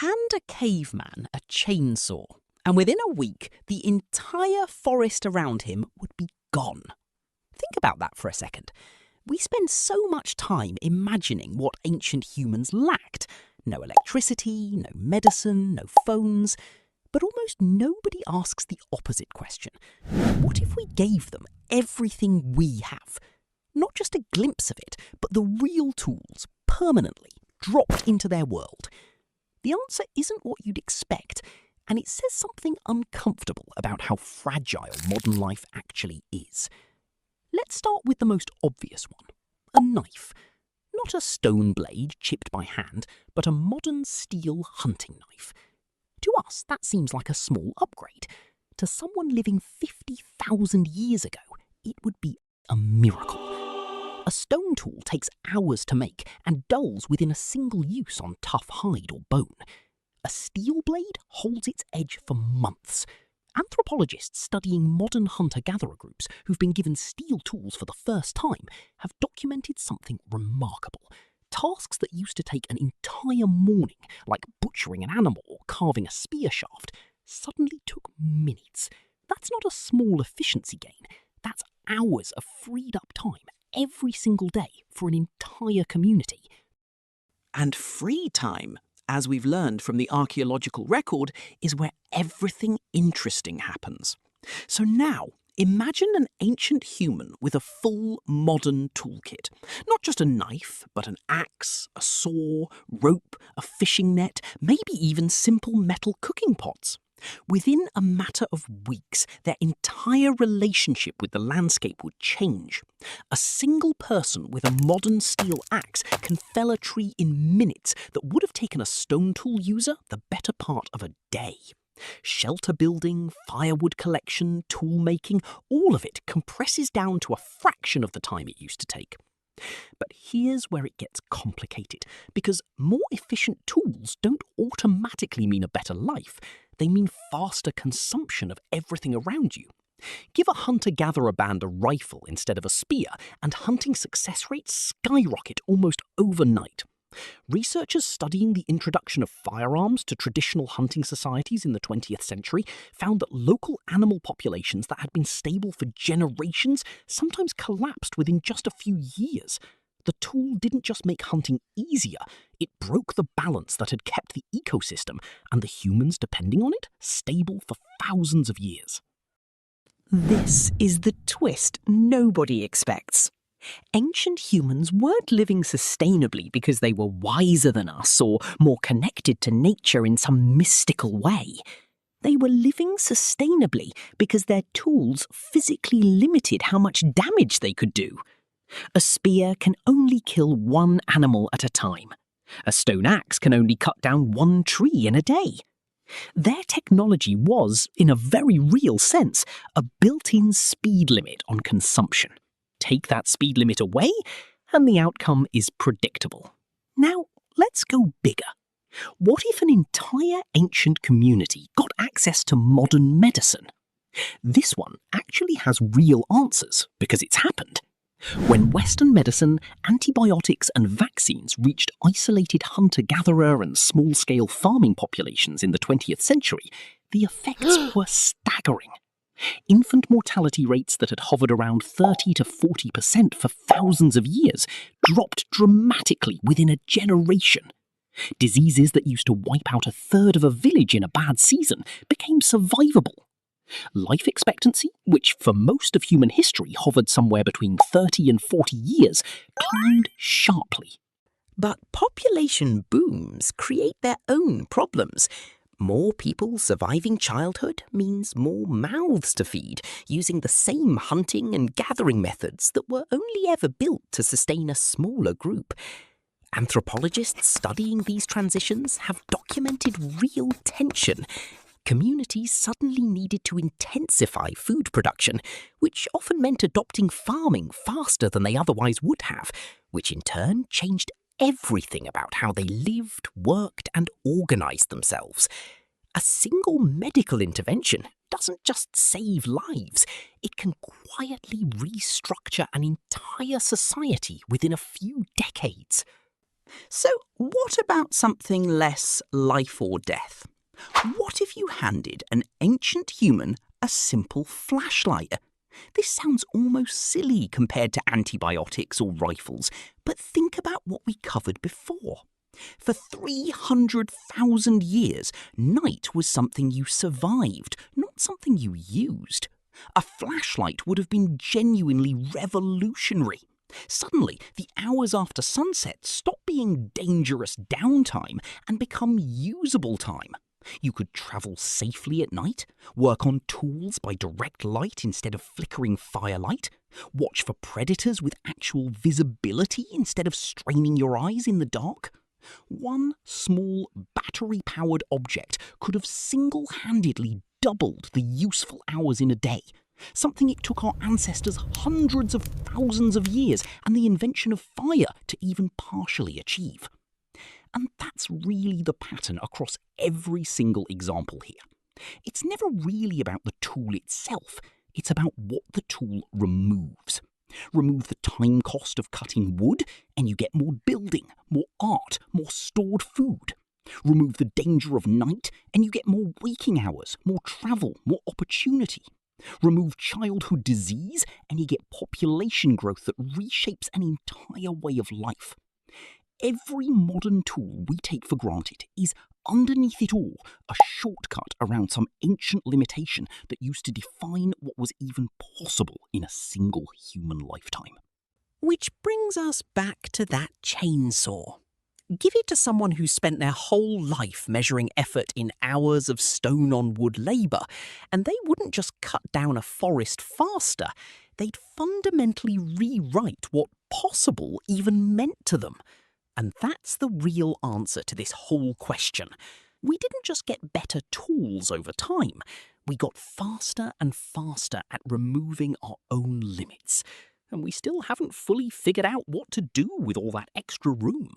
Hand a caveman a chainsaw, and within a week, the entire forest around him would be gone. Think about that for a second. We spend so much time imagining what ancient humans lacked. No electricity, no medicine, no phones. But almost nobody asks the opposite question. What if we gave them everything we have? Not just a glimpse of it, but the real tools, permanently, dropped into their world. The answer isn't what you'd expect, and it says something uncomfortable about how fragile modern life actually is. Let's start with the most obvious one, a knife. Not a stone blade chipped by hand, but a modern steel hunting knife. To us, that seems like a small upgrade. To someone living 50,000 years ago, it would be a miracle. A stone tool takes hours to make and dulls within a single use on tough hide or bone. A steel blade holds its edge for months. Anthropologists studying modern hunter-gatherer groups who've been given steel tools for the first time have documented something remarkable. Tasks that used to take an entire morning, like butchering an animal or carving a spear shaft, suddenly took minutes. That's not a small efficiency gain. That's hours of freed up time every single day for an entire community. And free time, as we've learned from the archaeological record, is where everything interesting happens. So now, imagine an ancient human with a full modern toolkit. Not just a knife, but an axe, a saw, rope, a fishing net, maybe even simple metal cooking pots. Within a matter of weeks, their entire relationship with the landscape would change. A single person with a modern steel axe can fell a tree in minutes that would have taken a stone tool user the better part of a day. Shelter building, firewood collection, tool making, all of it compresses down to a fraction of the time it used to take. But here's where it gets complicated, because more efficient tools don't automatically mean a better life. They mean faster consumption of everything around you. Give a hunter-gatherer band a rifle instead of a spear, and hunting success rates skyrocket almost overnight. Researchers studying the introduction of firearms to traditional hunting societies in the 20th century found that local animal populations that had been stable for generations sometimes collapsed within just a few years. The tool didn't just make hunting easier, it broke the balance that had kept the ecosystem, and the humans depending on it, stable for thousands of years. This is the twist nobody expects. Ancient humans weren't living sustainably because they were wiser than us or more connected to nature in some mystical way. They were living sustainably because their tools physically limited how much damage they could do. A spear can only kill one animal at a time. A stone axe can only cut down one tree in a day. Their technology was, in a very real sense, a built-in speed limit on consumption. Take that speed limit away, and the outcome is predictable. Now, let's go bigger. What if an entire ancient community got access to modern medicine? This one actually has real answers, because it's happened. When Western medicine, antibiotics and vaccines reached isolated hunter-gatherer and small-scale farming populations in the 20th century, the effects were staggering. Infant mortality rates that had hovered around 30 to 40% for thousands of years dropped dramatically within a generation. Diseases that used to wipe out a third of a village in a bad season became survivable. Life expectancy, which for most of human history hovered somewhere between 30 and 40 years, climbed sharply. But population booms create their own problems. More people surviving childhood means more mouths to feed, using the same hunting and gathering methods that were only ever built to sustain a smaller group. Anthropologists studying these transitions have documented real tension. Communities suddenly needed to intensify food production, which often meant adopting farming faster than they otherwise would have, which in turn changed everything about how they lived, worked, and organized themselves. A single medical intervention doesn't just save lives, it can quietly restructure an entire society within a few decades. So what about something less life or death? What if you handed an ancient human a simple flashlight? This sounds almost silly compared to antibiotics or rifles, but think about what we covered before. For 300,000 years, night was something you survived, not something you used. A flashlight would have been genuinely revolutionary. Suddenly, the hours after sunset stop being dangerous downtime and become usable time. You could travel safely at night, work on tools by direct light instead of flickering firelight, watch for predators with actual visibility instead of straining your eyes in the dark. One small battery-powered object could have single-handedly doubled the useful hours in a day, something it took our ancestors hundreds of thousands of years and the invention of fire to even partially achieve. And that's really the pattern across every single example here. It's never really about the tool itself, it's about what the tool removes. Remove the time cost of cutting wood, and you get more building, more art, more stored food. Remove the danger of night, and you get more waking hours, more travel, more opportunity. Remove childhood disease, and you get population growth that reshapes an entire way of life. Every modern tool we take for granted is, underneath it all, a shortcut around some ancient limitation that used to define what was even possible in a single human lifetime. Which brings us back to that chainsaw. Give it to someone who spent their whole life measuring effort in hours of stone-on-wood labour, and they wouldn't just cut down a forest faster, they'd fundamentally rewrite what possible even meant to them. And that's the real answer to this whole question. We didn't just get better tools over time, we got faster and faster at removing our own limits. And we still haven't fully figured out what to do with all that extra room.